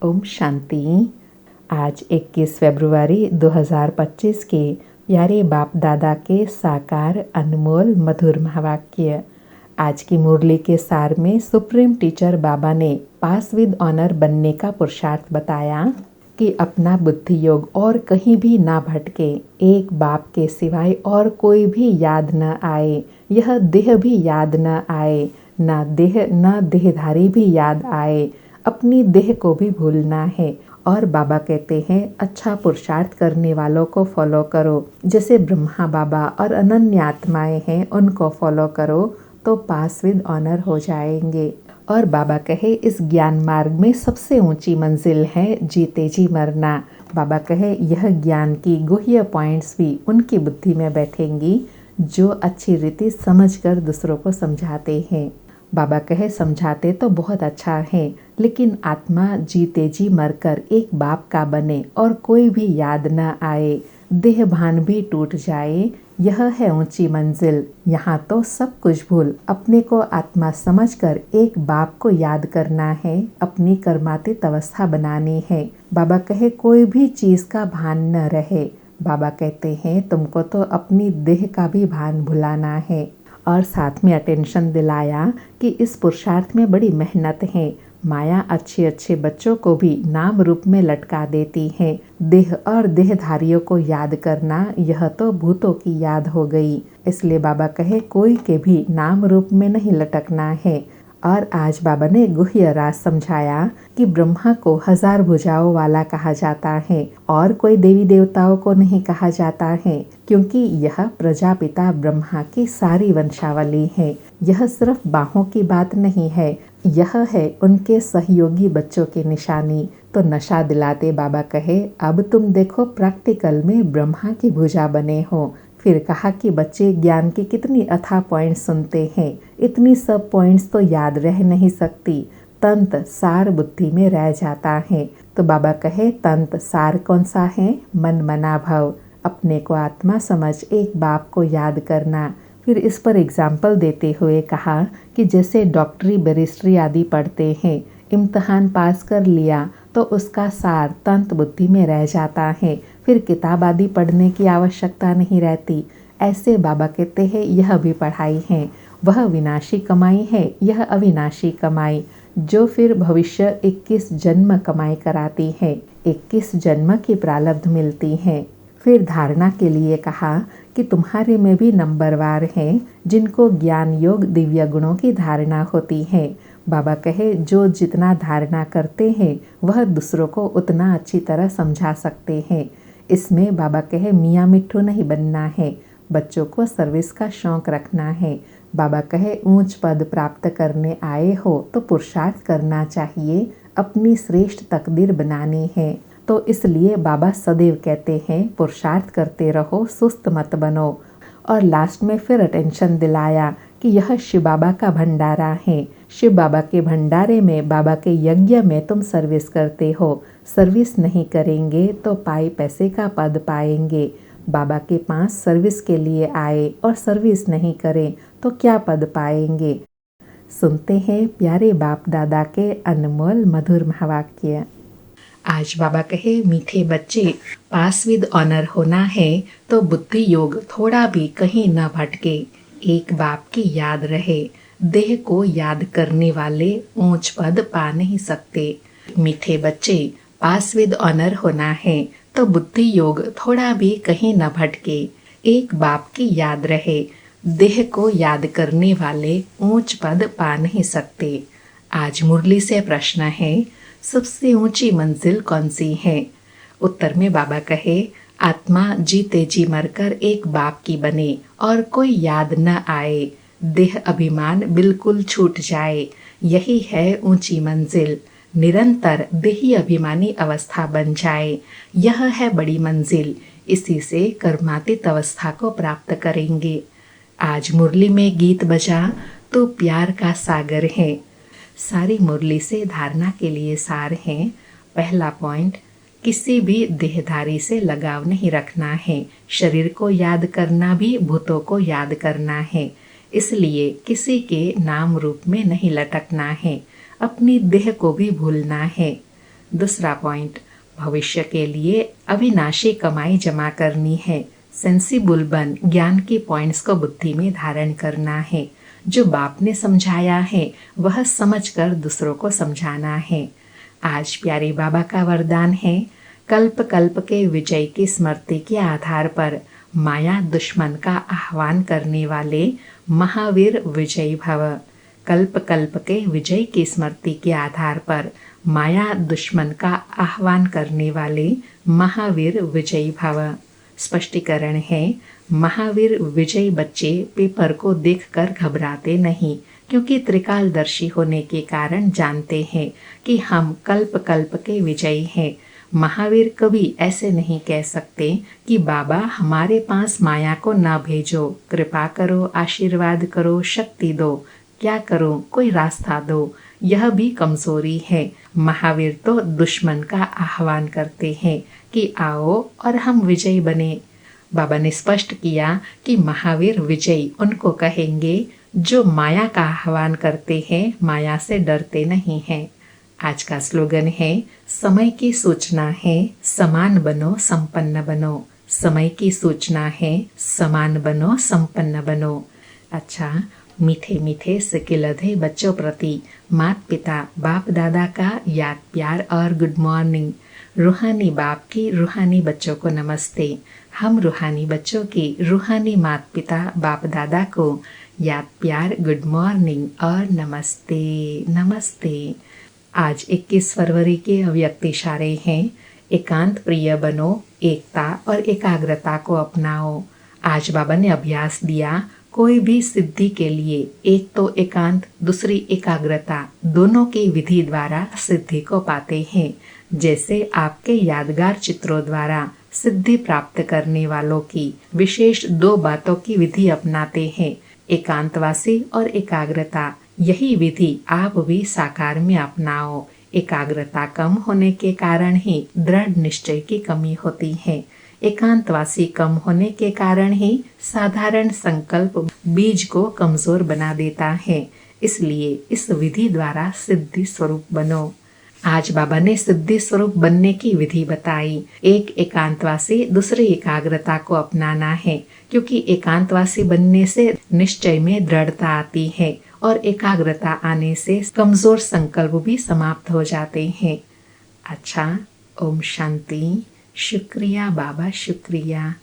ओम शांति। आज 21 फरवरी 2025 के प्यारे बाप दादा के साकार अनमोल मधुर महावाक्य। आज की मुरली के सार में सुप्रीम टीचर बाबा ने पास विद ऑनर बनने का पुरुषार्थ बताया कि अपना बुद्धि योग और कहीं भी ना भटके, एक बाप के सिवाय और कोई भी याद न आए, यह देह भी याद न आए, ना देह न देहधारी भी याद आए, अपनी देह को भी भूलना है। और बाबा कहते हैं अच्छा पुरुषार्थ करने वालों को फॉलो करो, जैसे ब्रह्मा बाबा और अनन्य आत्माएं हैं उनको फॉलो करो तो पास विद ऑनर हो जाएंगे। और बाबा कहे इस ज्ञान मार्ग में सबसे ऊंची मंजिल है जीते जी मरना। बाबा कहे यह ज्ञान की गुह्य पॉइंट्स भी उनकी बुद्धि में बैठेंगी जो अच्छी रीति समझकर दूसरों को समझाते हैं। बाबा कहे समझाते तो बहुत अच्छा है, लेकिन आत्मा जीते जी मरकर एक बाप का बने और कोई भी याद न आए, देह भान भी टूट जाए, यह है ऊंची मंजिल। यहाँ तो सब कुछ भूल अपने को आत्मा समझकर एक बाप को याद करना है, अपनी कर्मातीत अवस्था बनानी है। बाबा कहे कोई भी चीज का भान न रहे। बाबा कहते हैं तुमको तो अपनी देह का भी भान भुलाना है। और साथ में अटेंशन दिलाया कि इस पुरुषार्थ में बड़ी मेहनत है। माया अच्छे अच्छे बच्चों को भी नाम रूप में लटका देती है। देह और देहधारियों को याद करना यह तो भूतों की याद हो गई। इसलिए बाबा कहे कोई के भी नाम रूप में नहीं लटकना है। और आज बाबा ने गुह्य राज समझाया कि ब्रह्मा को 1000 भुजाओं वाला कहा जाता है और कोई देवी देवताओं को नहीं कहा जाता है, क्योंकि यह प्रजापिता ब्रह्मा की सारी वंशावली है। यह सिर्फ बाहों की बात नहीं है, यह है उनके सहयोगी बच्चों की निशानी। तो नशा दिलाते बाबा कहे अब तुम देखो प्रैक्टिकल में ब्रह्मा की भुजा बने हो। फिर कहा कि बच्चे ज्ञान की कितनी अथाह पॉइंट्स सुनते हैं, इतनी सब पॉइंट्स तो याद रह नहीं सकती, तंत सार बुद्धि में रह जाता है। तो बाबा कहे तंत सार कौन सा है? मन मना भव, अपने को आत्मा समझ एक बाप को याद करना। फिर इस पर एग्जाम्पल देते हुए कहा कि जैसे डॉक्टरी बैरिस्ट्री आदि पढ़ते हैं, इम्तहान पास कर लिया तो उसका सार तंत बुद्धि में रह जाता है, फिर किताब आदि पढ़ने की आवश्यकता नहीं रहती। ऐसे बाबा कहते हैं यह भी पढ़ाई है, वह विनाशी कमाई है, यह अविनाशी कमाई, जो फिर भविष्य 21 जन्म कमाई कराती है, 21 जन्म की प्रारब्ध मिलती है। फिर धारणा के लिए कहा कि तुम्हारे में भी नंबरवार हैं जिनको ज्ञान योग दिव्य गुणों की धारणा होती है। बाबा कहे जो जितना धारणा करते हैं वह दूसरों को उतना अच्छी तरह समझा सकते हैं। इसमें बाबा कहे मियाँ मिट्ठू नहीं बनना है, बच्चों को सर्विस का शौक रखना है। बाबा कहे ऊंच पद प्राप्त करने आए हो तो पुरुषार्थ करना चाहिए, अपनी श्रेष्ठ तकदीर बनानी है। तो इसलिए बाबा सदैव कहते हैं पुरुषार्थ करते रहो, सुस्त मत बनो। और लास्ट में फिर अटेंशन दिलाया कि यह शिव बाबा का भंडारा है। शिव बाबा के भंडारे में, बाबा के यज्ञ में तुम सर्विस करते हो। सर्विस नहीं करेंगे तो पाई पैसे का पद पाएंगे। बाबा के पास सर्विस के लिए आए और सर्विस नहीं करें तो क्या पद पाएंगे। सुनते हैं प्यारे बाप दादा के अनमोल मधुर महावाक्य। आज बाबा कहे मीठे बच्चे, पास विद ऑनर होना है तो बुद्धि योग थोड़ा भी कहीं न भटके, एक बाप की याद रहे, देह को याद करने वाले ऊंच पद पा नहीं सकते। मीठे बच्चे, पास विद ऑनर होना है तो बुद्धि योग थोड़ा भी कहीं न भटके, एक बाप की याद रहे, देह को याद करने वाले ऊंच पद पा नहीं सकते। आज मुरली से प्रश्न है सबसे ऊंची मंजिल कौन सी है? उत्तर में बाबा कहे आत्मा जीते जी मरकर एक बाप की बने और कोई याद न आए, देह अभिमान बिल्कुल छूट जाए, यही है ऊंची मंजिल। निरंतर देही अभिमानी अवस्था बन जाए, यह है बड़ी मंजिल। इसी से कर्मातीत अवस्था को प्राप्त करेंगे। आज मुरली में गीत बजा तो प्यार का सागर है। सारी मुरली से धारणा के लिए सार हैं। पहला पॉइंट, किसी भी देहधारी से लगाव नहीं रखना है, शरीर को याद करना भी भूतों को याद करना है, इसलिए किसी के नाम रूप में नहीं लटकना है, अपनी देह को भी भूलना है। दूसरा पॉइंट, भविष्य के लिए अविनाशी कमाई जमा करनी है। सेंसिबल बन ज्ञान के पॉइंट्स को बुद्धि में धारण करना है। जो बाप ने समझाया है वह समझकर दूसरों को समझाना है। आज प्यारे बाबा का वरदान है, कल्प कल्प के विजय की स्मृति के आधार पर माया दुश्मन का आह्वान करने वाले महावीर विजयी भव। कल्प कल्प के विजय की स्मृति के आधार पर माया दुश्मन का आह्वान करने वाले महावीर विजयी भव। स्पष्टीकरण है, महावीर विजयी बच्चे पेपर को देखकर घबराते नहीं, क्योंकि त्रिकालदर्शी होने के कारण जानते हैं कि हम कल्प कल्प के विजयी हैं। महावीर कभी ऐसे नहीं कह सकते कि बाबा हमारे पास माया को ना भेजो, कृपा करो, आशीर्वाद करो, शक्ति दो, क्या करो, कोई रास्ता दो। यह भी कमजोरी है। महावीर तो दुश्मन का आह्वान करते हैं कि आओ और हम विजयी बने। बाबा ने स्पष्ट किया कि महावीर विजयी उनको कहेंगे जो माया का आह्वान करते हैं, माया से डरते नहीं हैं। आज का स्लोगन है, समय की सूचना है, समान बनो, संपन्न बनो। समय की सूचना है, समान बनो, संपन्न बनो। अच्छा, मीठे मीठे सिकिलधे बच्चों प्रति माता पिता बाप दादा का याद प्यार और गुड मॉर्निंग। रूहानी बाप की रूहानी बच्चों को नमस्ते। हम रूहानी बच्चों की रूहानी माता पिता बाप दादा को याद प्यार, गुड मॉर्निंग और नमस्ते नमस्ते। आज 21 फरवरी के अव्यक्त इशारे हैं, एकांत प्रिय बनो, एकता और एकाग्रता को अपनाओ। आज बाबा ने अभ्यास दिया, कोई भी सिद्धि के लिए एक तो एकांत, दूसरी एकाग्रता, दोनों की विधि द्वारा सिद्धि को पाते हैं। जैसे आपके यादगार चित्रों द्वारा सिद्धि प्राप्त करने वालों की विशेष 2 बातों की विधि अपनाते हैं, एकांतवासी और एकाग्रता। यही विधि आप भी साकार में अपनाओ। एकाग्रता कम होने के कारण ही दृढ़ निश्चय की कमी होती है। एकांतवासी कम होने के कारण ही साधारण संकल्प बीज को कमजोर बना देता है। इसलिए इस विधि द्वारा सिद्धि स्वरूप बनो। आज बाबा ने सिद्धि स्वरूप बनने की विधि बताई। एक एकांतवासी, दूसरी एकाग्रता को अपनाना है, क्योंकि एकांतवासी बनने से निश्चय में दृढ़ता आती है और एकाग्रता आने से कमजोर संकल्प भी समाप्त हो जाते हैं। अच्छा, ओम शांति। शुक्रिया बाबा, शुक्रिया।